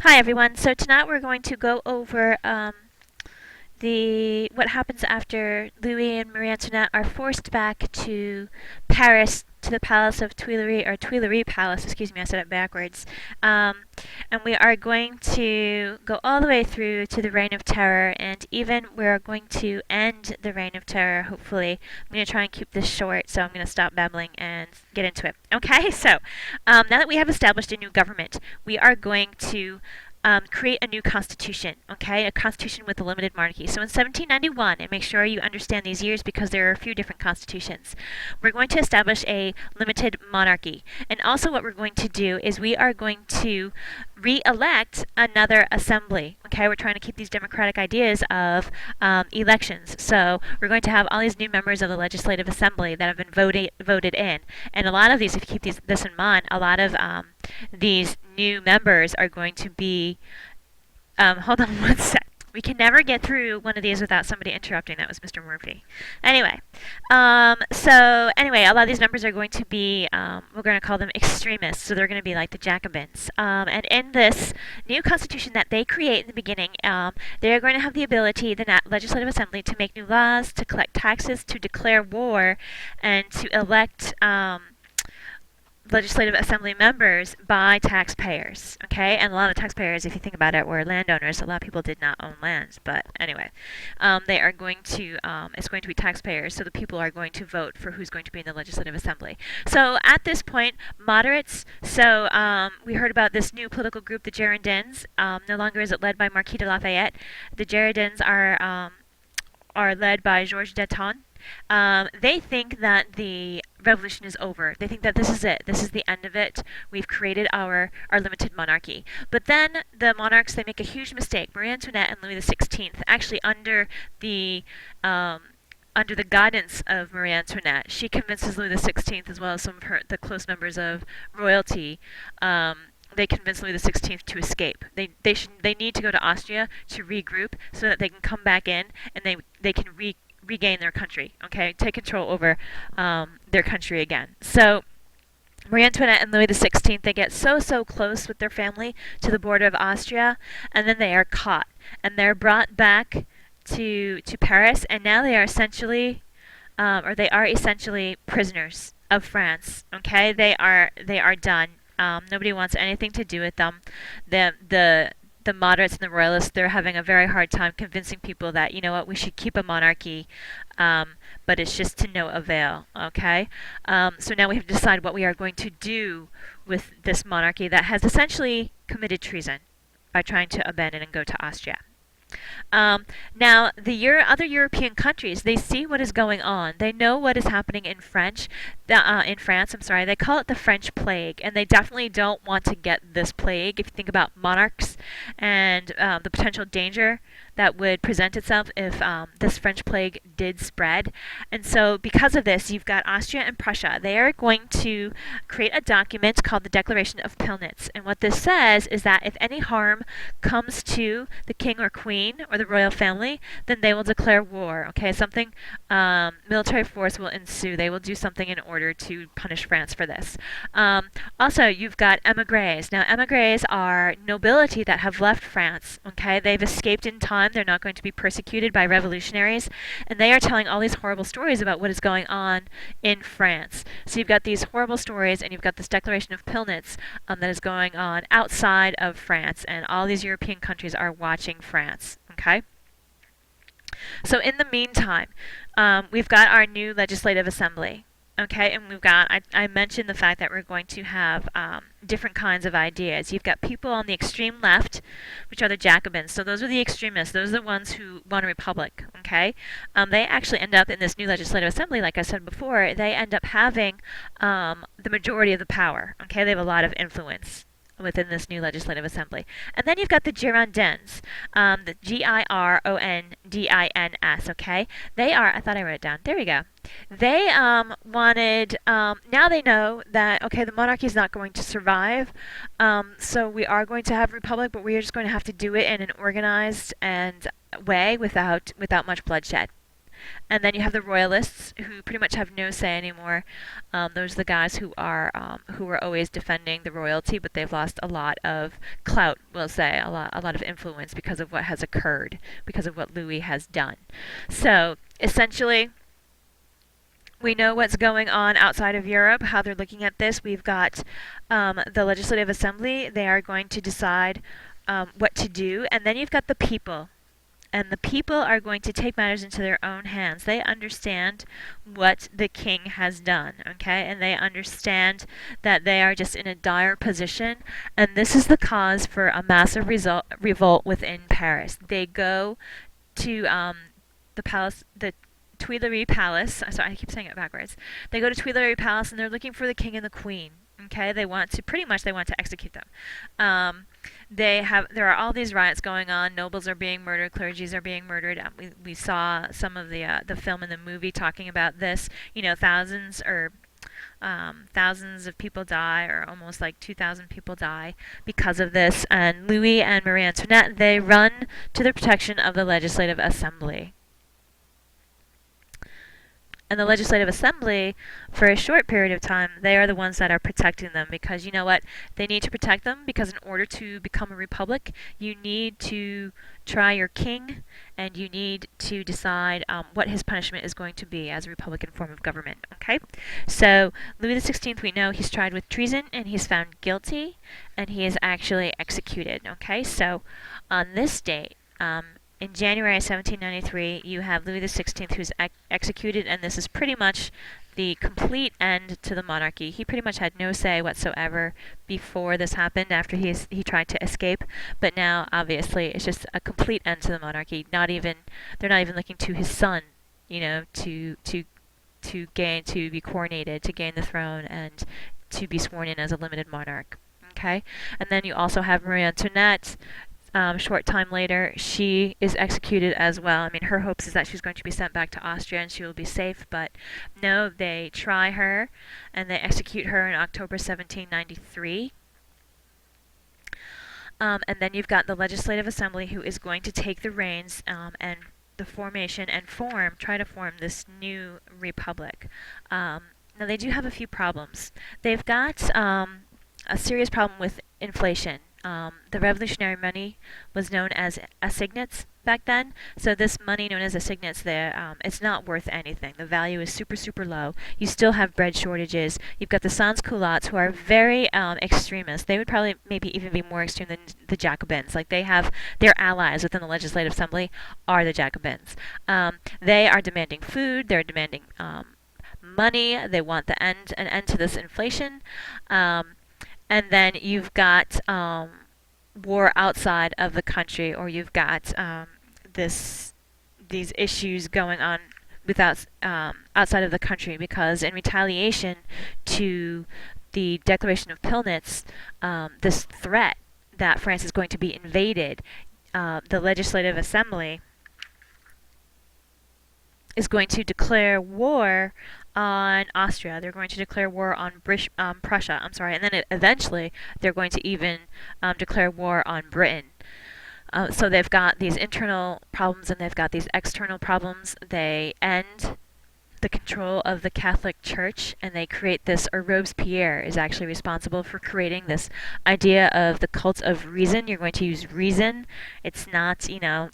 Hi everyone. So tonight we're going to go over the what happens after Louis and Marie Antoinette are forced back to Paris to the Palace of Tuileries or Tuileries Palace. Excuse me, I said it backwards. Um, and we are going to go all the way through to the Reign of Terror, and even we're going to end the Reign of Terror. Hopefully, I'm going to try and keep this short, so I'm going to stop babbling and get into it. Okay, so now that we have established a new government, we are going to create a new constitution, okay? A constitution with a limited monarchy. So in 1791, and make sure you understand these years because there are a few different constitutions, we're going to establish a limited monarchy. And also what we're going to do is we are going to re-elect another assembly, okay? We're trying to keep these democratic ideas of elections. So we're going to have all these new members of the Legislative Assembly that have been voted in. And a lot of these, if you keep this in mind, a lot of these new members are going to be. Hold on one sec. We can never get through one of these without somebody interrupting. That was Mr. Murphy. Anyway, a lot of these members are going to be, we're going to call them extremists. So they're going to be like the Jacobins. And in this new constitution that they create in the beginning, they are going to have the ability, the Legislative Assembly, to make new laws, to collect taxes, to declare war, and to elect. Legislative Assembly members by taxpayers, okay? And a lot of taxpayers, if you think about it, were landowners. A lot of people did not own lands, but anyway, they are going to, it's going to be taxpayers, so the people are going to vote for who's going to be in the Legislative Assembly. So at this point, moderates, so we heard about this new political group, the Girondins. No longer is it led by Marquis de Lafayette. The Girondins are led by Georges Danton. They think that the revolution is over. They think that this is it. This is the end of it. We've created our limited monarchy. But then the monarchs, they make a huge mistake. Marie Antoinette and Louis XVI, actually under the guidance of Marie Antoinette, she convinces Louis XVI, as well as some of the close members of royalty, they convince Louis XVI to escape. They need to go to Austria to regroup so that they can come back in and they can regain their country, okay? Take control over their country again. So Marie Antoinette and Louis XVI, they get so close with their family to the border of Austria, and then they are caught. And they're brought back to Paris, and now they are essentially, prisoners of France, okay? They are done. Nobody wants anything to do with them. The moderates and the royalists, they're having a very hard time convincing people that, you know what, we should keep a monarchy, but it's just to no avail, okay? So now we have to decide what we are going to do with this monarchy that has essentially committed treason by trying to abandon and go to Austria. Now, the other European countries, they see what is going on. They know what is happening in in France. I'm sorry, they call it the French plague, and they definitely don't want to get this plague. If you think about monarchs and the potential danger that would present itself if this French plague did spread. And so because of this, you've got Austria and Prussia. They are going to create a document called the Declaration of Pillnitz. And what this says is that if any harm comes to the king or queen or the royal family, then they will declare war. Okay, something, military force will ensue. They will do something in order to punish France for this. Also, you've got émigrés. Now, émigrés are nobility that have left France. Okay, they've escaped in time. They're not going to be persecuted by revolutionaries, and they are telling all these horrible stories about what is going on in France. So you've got these horrible stories, and you've got this Declaration of Pillnitz that is going on outside of France, and all these European countries are watching France. Okay. So in the meantime, we've got our new Legislative Assembly. Okay, and I mentioned the fact that we're going to have different kinds of ideas. You've got people on the extreme left, which are the Jacobins. So those are the extremists. Those are the ones who want a republic, okay? They actually end up in this new Legislative Assembly, like I said before, they end up having the majority of the power, okay? They have a lot of influence within this new Legislative Assembly. And then you've got the Girondins, the Girondins, okay? I thought I wrote it down. There we go. They wanted, now they know that, okay, the monarchy is not going to survive, so we are going to have republic, but we are just going to have to do it in an organized and way without much bloodshed. And then you have the royalists, who pretty much have no say anymore. Those are the guys who were always defending the royalty, but they've lost a lot of clout. We'll say a lot of influence because of what has occurred, because of what Louis has done. So essentially, we know what's going on outside of Europe, how they're looking at this. We've got the Legislative Assembly. They are going to decide what to do. And then you've got the people. And the people are going to take matters into their own hands. They understand what the king has done, okay? And they understand that they are just in a dire position. And this is the cause for a massive revolt within Paris. They go to the palace, the Tuileries Palace. Sorry, I keep saying it backwards. They go to Tuileries Palace and they're looking for the king and the queen. Okay, they want to execute them. There are all these riots going on. Nobles are being murdered. Clergies are being murdered. We saw some of the film and the movie talking about this. Thousands of people die, or almost like 2,000 people die because of this. And Louis and Marie Antoinette, they run to the protection of the Legislative Assembly. And the Legislative Assembly, for a short period of time, they are the ones that are protecting them, because you know what? They need to protect them because in order to become a republic, you need to try your king, and you need to decide what his punishment is going to be as a republican form of government. Okay, so Louis XVI, we know he's tried with treason and he's found guilty, and he is actually executed. Okay, so on this date, in January 1793, you have Louis XVI who's executed, and this is pretty much the complete end to the monarchy. He pretty much had no say whatsoever before this happened, after he tried to escape, but now obviously it's just a complete end to the monarchy. They're not even looking to his son, to be coronated, to gain the throne, and to be sworn in as a limited monarch. Okay, and then you also have Marie Antoinette. Short time later, she is executed as well. I mean, her hopes is that she's going to be sent back to Austria and she will be safe, but no, they try her and they execute her in October 1793. And then you've got the Legislative Assembly, who is going to take the reins and the formation and try to form this new republic. Now, they do have a few problems. They've got a serious problem with inflation. The revolutionary money was known as assignats back then. So this money known as assignats, it's not worth anything. The value is super, super low. You still have bread shortages. You've got the sans-culottes, who are very extremist. They would probably maybe even be more extreme than the Jacobins. Like, they have their allies within the Legislative Assembly are the Jacobins. They are demanding food. They're demanding money. They want an end to this inflation. And then you've got war outside of the country, or you've got these issues going on outside of the country, because in retaliation to the Declaration of Pillnitz, this threat that France is going to be invaded, the Legislative Assembly is going to declare war on Austria. They're going to declare war on Prussia. And then eventually they're going to even declare war on Britain. So they've got these internal problems and they've got these external problems. They end the control of the Catholic Church, and they create this, or Robespierre is actually responsible for creating this idea of the cult of reason. You're going to use reason. It's not,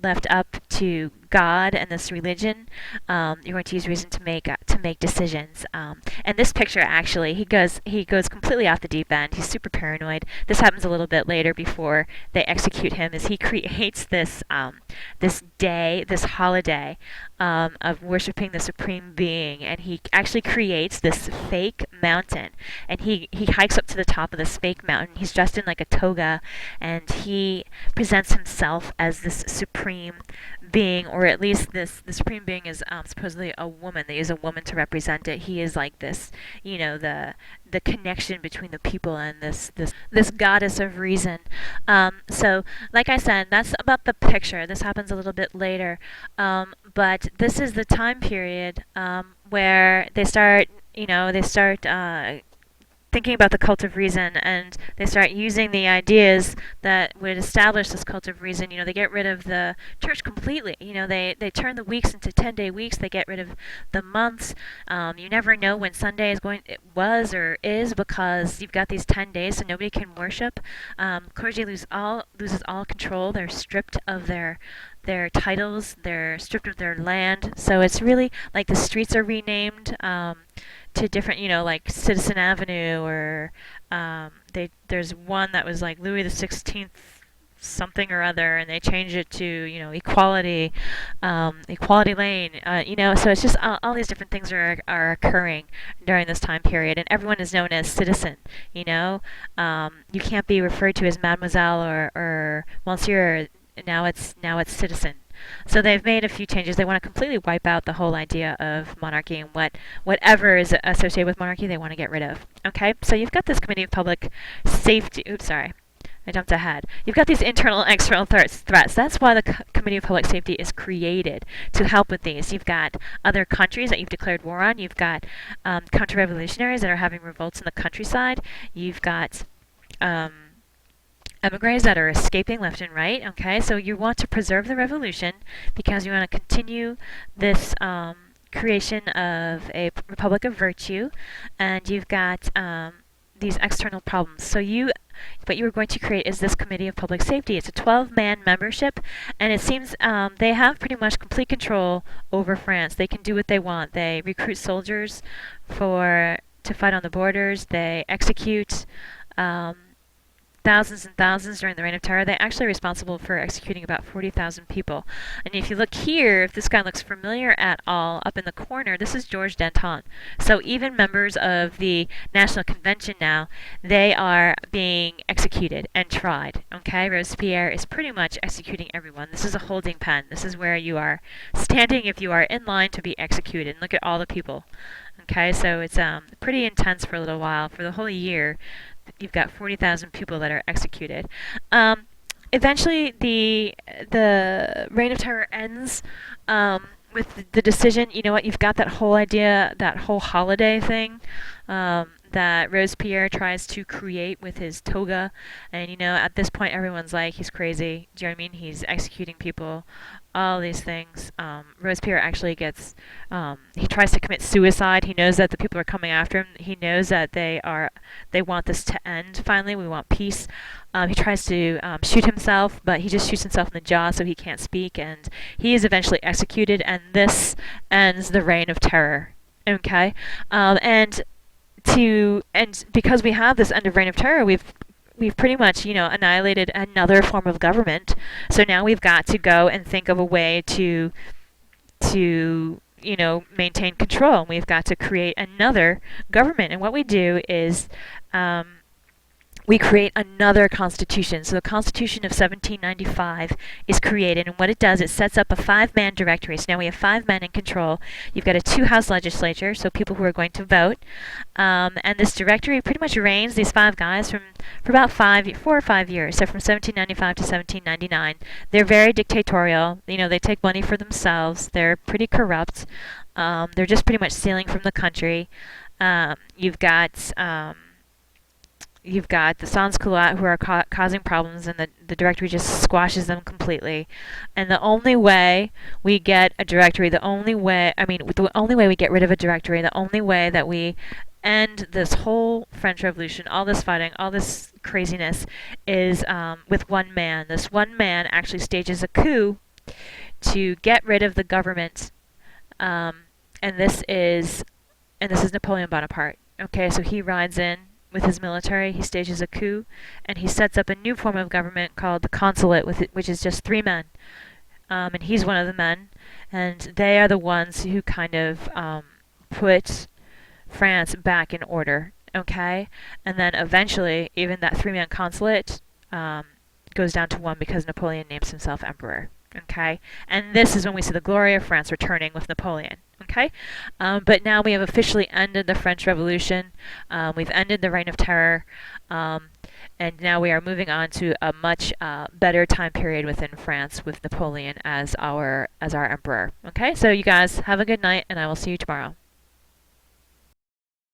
left up to God and this religion. You're going to use reason to make decisions. And this picture, actually, he goes completely off the deep end. He's super paranoid. This happens a little bit later before they execute him, as he creates this holiday of worshiping the supreme being, and he actually creates this fake mountain, and he hikes up to the top of this fake mountain. He's dressed in like a toga, and he presents himself as this supreme being, or at least the supreme being is supposedly a woman. They use a woman to represent it. He is like this, the connection between the people and this goddess of reason. So, like I said, that's about the picture. This happens a little bit later, but this is the time period where they start thinking about the cult of reason, and they start using the ideas that would establish this cult of reason. They get rid of the church completely. They turn the weeks into 10-day weeks. They get rid of the months. You never know when Sunday it was or is, because you've got these 10 days, so nobody can worship. Clergy loses all control. They're stripped of their titles. They're stripped of their land. So it's really like the streets are renamed to different, like Citizen Avenue, or there's one that was like Louis the 16th something or other, and they changed it to Equality Lane. So it's just all these different things are occurring during this time period, and everyone is known as citizen. You can't be referred to as Mademoiselle or Monsieur. Now it's citizen. So they've made a few changes. They want to completely wipe out the whole idea of monarchy, and whatever is associated with monarchy they want to get rid of. Okay, so you've got this Committee of Public Safety. Oops, sorry. I jumped ahead. You've got these internal and external threats. That's why the Committee of Public Safety is created, to help with these. You've got other countries that you've declared war on. You've got counter-revolutionaries that are having revolts in the countryside. You've got emigres that are escaping left and right. Okay, so you want to preserve the revolution because you want to continue this creation of a republic of virtue, and you've got these external problems. So what you are going to create is this Committee of Public Safety. It's a 12-man membership, and it seems they have pretty much complete control over France. They can do what they want. They recruit soldiers to fight on the borders. They execute thousands and thousands during the Reign of Terror. They're actually responsible for executing about 40,000 people. And if you look here, if this guy looks familiar at all, up in the corner, this is Georges Danton. So even members of the National Convention now, they are being executed and tried. Okay, Robespierre is pretty much executing everyone. This is a holding pen. This is where you are standing if you are in line to be executed. And look at all the people. Okay, so it's pretty intense for a little while. For the whole year, you've got 40,000 people that are executed. Eventually, the Reign of Terror ends with the decision. You know what? You've got that whole idea, that whole holiday thing that Robespierre tries to create with his toga, and at this point, everyone's like, he's crazy. Do you know what I mean? He's executing people. All these things. Robespierre actually he tries to commit suicide. He knows that the people are coming after him. He knows that they want this to end finally. We want peace. He tries to shoot himself, but he just shoots himself in the jaw so he can't speak, and he is eventually executed, and this ends the Reign of Terror. Okay? And because we have this end of Reign of Terror, we've pretty much, annihilated another form of government. So now we've got to go and think of a way to maintain control. And we've got to create another government. And what we do is we create another constitution. So the Constitution of 1795 is created, and what it does, it sets up a 5-man directory. So now we have 5 men in control. You've got a 2-house legislature, so people who are going to vote. And this directory pretty much reigns, these 5 guys, for about 4 or 5 years. So from 1795 to 1799. They're very dictatorial. They take money for themselves. They're pretty corrupt. They're just pretty much stealing from the country. You've got the sans-culottes who are causing problems, and the directory just squashes them completely. And the only way we get a directory, the only way we get rid of a directory, the only way that we end this whole French Revolution, all this fighting, all this craziness, is with one man. This one man actually stages a coup to get rid of the government, and this is Napoleon Bonaparte. Okay, so he rides in with his military, he stages a coup, and he sets up a new form of government called the consulate, which is just 3 men. And he's one of the men, and they are the ones who kind of put France back in order, okay? And then eventually, even that 3-man consulate goes down to 1 because Napoleon names himself emperor, okay? And this is when we see the glory of France returning with Napoleon. Okay, but now we have officially ended the French Revolution. We've ended the Reign of Terror, and now we are moving on to a much better time period within France with Napoleon as our emperor. Okay, so you guys have a good night, and I will see you tomorrow.